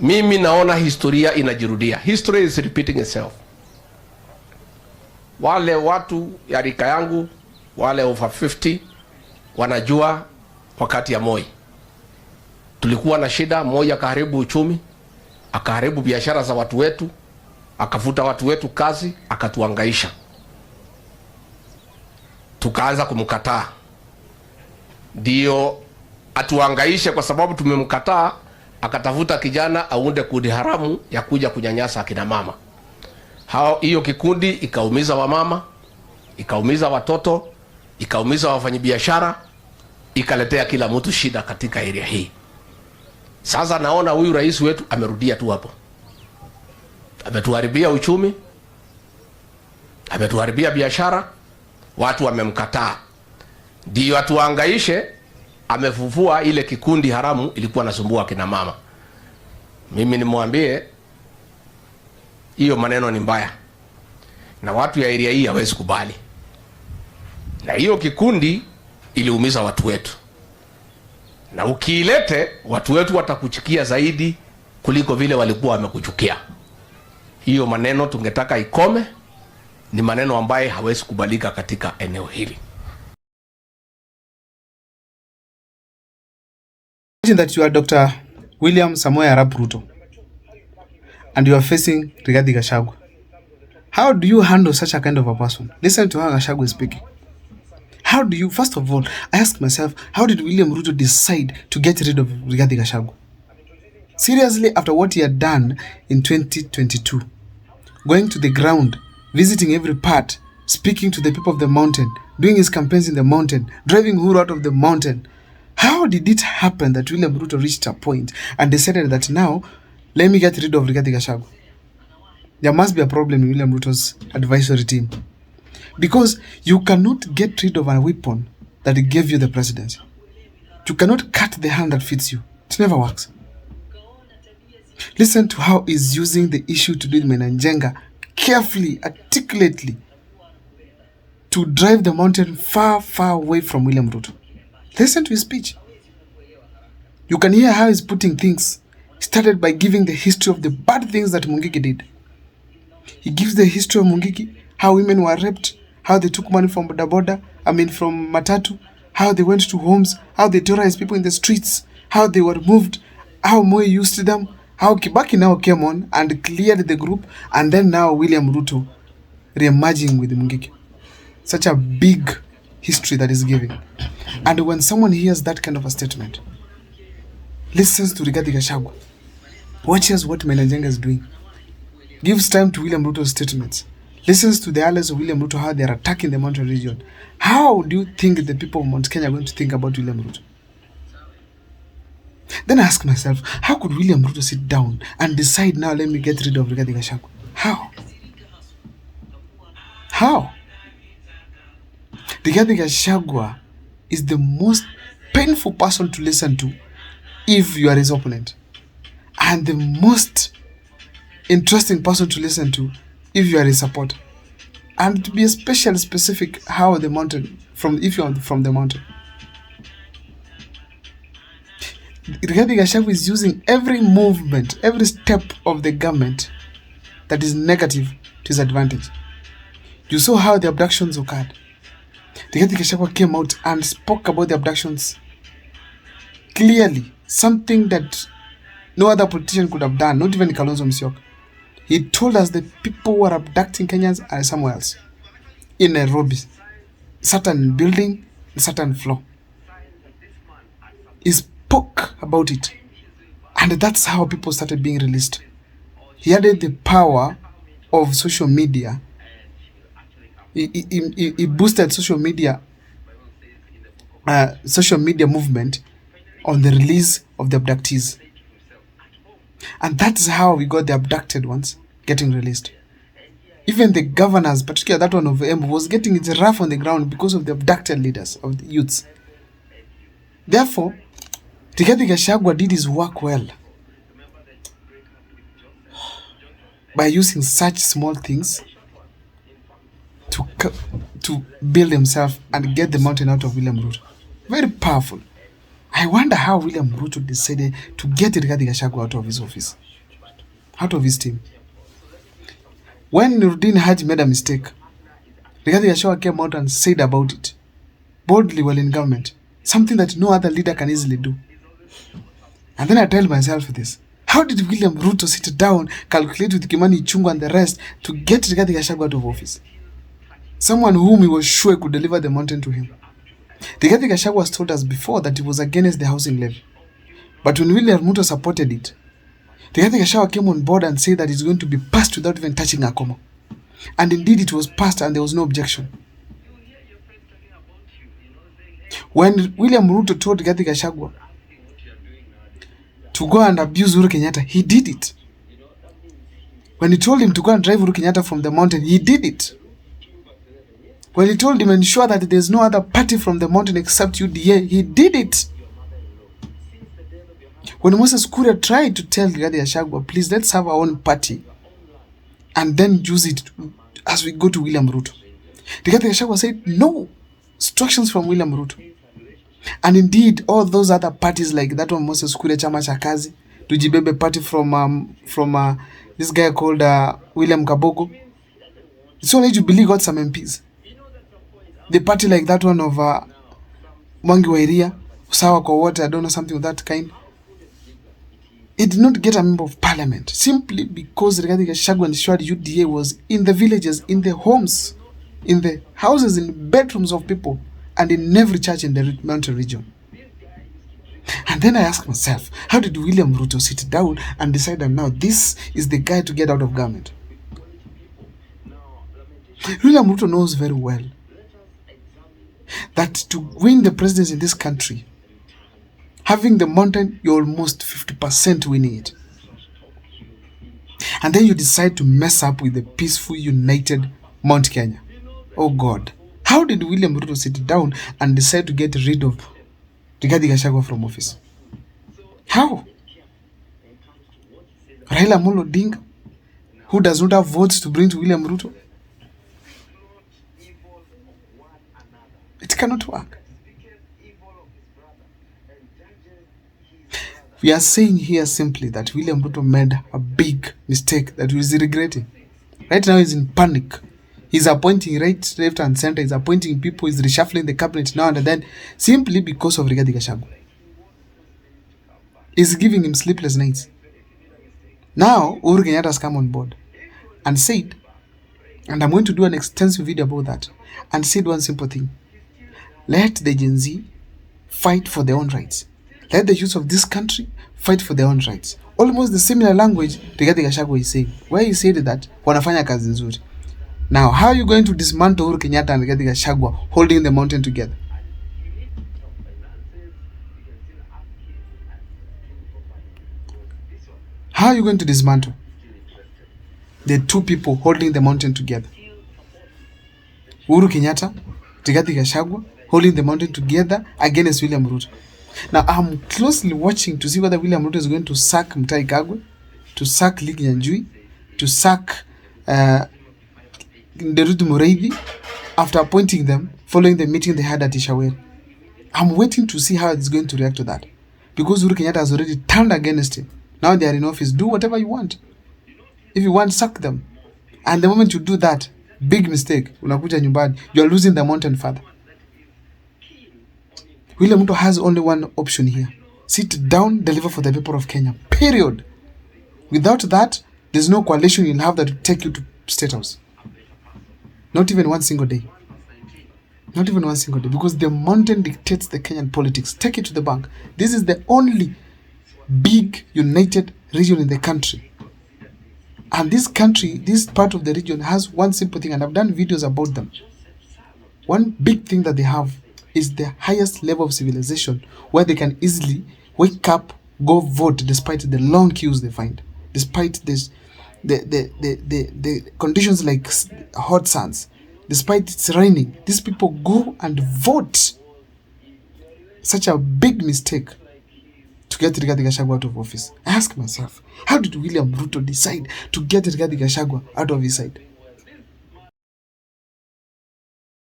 Mimi naona historia inajirudia. History is repeating itself. Wale watu ya rika yangu, wale over 50 wanajua wakati ya Moi tulikuwa na shida. Moi akaharibu uchumi, akaharibu biashara za watu wetu, akafuta watu wetu kazi, akatuangaisha. Tukaanza kumkataa. Ndio atuangaishe kwa sababu tumemkataa, akatafuta kijana aunde kundi haramu ya kuja kunyanyasa akina mama. Hiyo kikundi ikaumiza wamama, ikaumiza watoto, ikaumiza wafanyabiashara, ikaletea kila mtu shida katika area hii. Sasa naona huyu rais wetu amerudia tu hapo. Ametuharibia uchumi, ametuharibia biashara, watu wamemkataa. Ndio atuangaishe, amefufua ile kikundi haramu ilikuwa nasumbua kina mama. Mimi nimwambie hiyo maneno ni mbaya, na watu ya area hii hawezi kubali. Na hiyo kikundi iliumiza watu wetu, na ukiilete watu wetu watakuchukia zaidi kuliko vile walikuwa wamekuchukia. Hiyo maneno tungetaka ikome, ni maneno ambaye hawezi kubalika katika eneo hili. That you are Dr. William Samoei Arap Ruto and you are facing Rigathi Gachagua. How do you handle such a kind of a person? Listen to how Gachagua is speaking. How do you, first of all, I ask myself, how did William Ruto decide to get rid of Rigathi Gachagua? Seriously, after what he had done in 2022, going to the ground, visiting every part, speaking to the people of the mountain, doing his campaigns in the mountain, driving Uhuru out of the mountain. How did it happen that William Ruto reached a point and decided that now, let me get rid of Rigathi Gachagua? There must be a problem in William Ruto's advisory team. Because you cannot get rid of a weapon that gave you the presidency. You cannot cut the hand that fits you. It never works. Listen to how he's using the issue to do with Menanjenga carefully, articulately, to drive the mountain far, far away from William Ruto. Listen to his speech. You can hear how he's putting things. He started by giving the history of the bad things that Mungiki did. He gives the history of Mungiki, how women were raped, how they took money from from Matatu, how they went to homes, how they terrorized people in the streets, how they were moved, how Moi used them, how Kibaki now came on and cleared the group, and then now William Ruto re-emerging with Mungiki. Such a big history that is giving. And when someone hears that kind of a statement, listens to Rigathi Gachagua, watches what Menanjenga is doing, gives time to William Ruto's statements, listens to the allies of William Ruto, how they are attacking the mountain region, how do you think the people of Mount Kenya are going to think about William Ruto? Then I ask myself, how could William Ruto sit down and decide, now let me get rid of Rigathi Gachagua? How? How? Rigathi Gachagua is the most painful person to listen to if you are his opponent, and the most interesting person to listen to if you are his supporter. And to be especially specific, how the mountain, if you are from the mountain. Rigathi Gachagua is using every movement, every step of the government that is negative to his advantage. You saw how the abductions occurred. Rigathi Gachagua came out and spoke about the abductions clearly, something that no other politician could have done, not even Kalonzo Musyoka. He told us the people who are abducting Kenyans are somewhere else, in Nairobi, certain building, certain floor. He spoke about it, and that's how people started being released. He added the power of social media. He boosted social media movement on the release of the abductees. And that's how we got the abducted ones getting released. Even the governors, particularly that one of Embu, was getting it rough on the ground because of the abducted leaders of the youths. Therefore, Rigathi Gachagua did his work well by using such small things to build himself and get the mountain out of William Ruto. Very powerful. I wonder how William Ruto decided to get Rigathi Gachagua out of his office, out of his team. When Nurdin Haji made a mistake, Rigathi Gachagua came out and said about it, boldly while in government, something that no other leader can easily do. And then I tell myself this, how did William Ruto sit down, calculate with Kimani Ichung'wah and the rest to get Rigathi Gachagua out of office? Someone whom he was sure could deliver the mountain to him. Rigathi Gachagua told us before that he was against the housing levy. But when William Ruto supported it, Rigathi Gachagua came on board and said that it's going to be passed without even touching a comma. And indeed it was passed and there was no objection. When William Ruto told Rigathi Gachagua to go and abuse Uhuru Kenyatta, he did it. When he told him to go and drive Uhuru Kenyatta from the mountain, he did it. When he told him ensure that there's no other party from the mountain except UDA, he did it. When Moses Kuria tried to tell Rigathi Gachagua, please let's have our own party and then use it as we go to William Ruto, Rigathi Gachagua said no. Instructions from William Ruto. And indeed, all those other parties like that one, Moses Kuria Chama cha Kazi, Tujibebe party from this guy called William Kabogo, it's only Jubilee got some MPs. The party like that one of Mwangi Wairia, Sawa kwa Wote, I don't know, something of that kind. It did not get a member of parliament simply because Rigathi Gachagua ensured UDA was in the villages, in the homes, in the houses, in bedrooms of people, and in every church in the mountain region. And then I ask myself, how did William Ruto sit down and decide that now this is the guy to get out of government? William Ruto knows very well that to win the presidency in this country, having the mountain, you're almost 50% winning it. And then you decide to mess up with the peaceful, united Mount Kenya. Oh God. How did William Ruto sit down and decide to get rid of Rigathi Gachagua from office? How? Raila Amolo Odinga, who does not have votes to bring to William Ruto? It cannot work. We are saying here simply that William Ruto made a big mistake that he is regretting. Right now he's in panic. He's appointing right, left and center. He's appointing people. He's reshuffling the cabinet now and then simply because of Rigathi Gachagua. He's giving him sleepless nights. Now, Uhuru Kenyatta has come on board and said, and I'm going to do an extensive video about that, and said one simple thing. Let the Gen Z fight for their own rights. Let the youth of this country fight for their own rights. Almost the similar language Rigathi Gachagua is saying, where he said that wanafanya kazi nzuri. Now, how are you going to dismantle Uhuru Kenyatta and Rigathi Gachagua holding the mountain together? How are you going to dismantle the two people holding the mountain together? Uhuru Kenyatta, Rigathi Gachagua holding the mountain together against William Ruto. Now, I'm closely watching to see whether William Ruto is going to sack Mutahi Kagwe, to sack Lee Kinyanjui, to sack Nderutu Mureithi after appointing them following the meeting they had at Ishaweri. I'm waiting to see how it's going to react to that. Because Uhuru Kenyatta has already turned against him. Now they are in office. Do whatever you want. If you want, sack them. And the moment you do that, big mistake, unakuja nyumbani, you are losing the mountain further. William Ruto has only one option here. Sit down, deliver for the people of Kenya. Period. Without that, there's no coalition you'll have that will take you to State House. Not even one single day. Not even one single day. Because the mountain dictates the Kenyan politics. Take it to the bank. This is the only big united region in the country. And this country, this part of the region has one simple thing, and I've done videos about them. One big thing that they have is the highest level of civilization, where they can easily wake up, go vote despite the long queues they find. Despite this the conditions like hot suns, despite it's raining, these people go and vote. Such a big mistake to get Rigathi Gachagua out of office. I ask myself, how did William Ruto decide to get Rigathi Gachagua out of his side?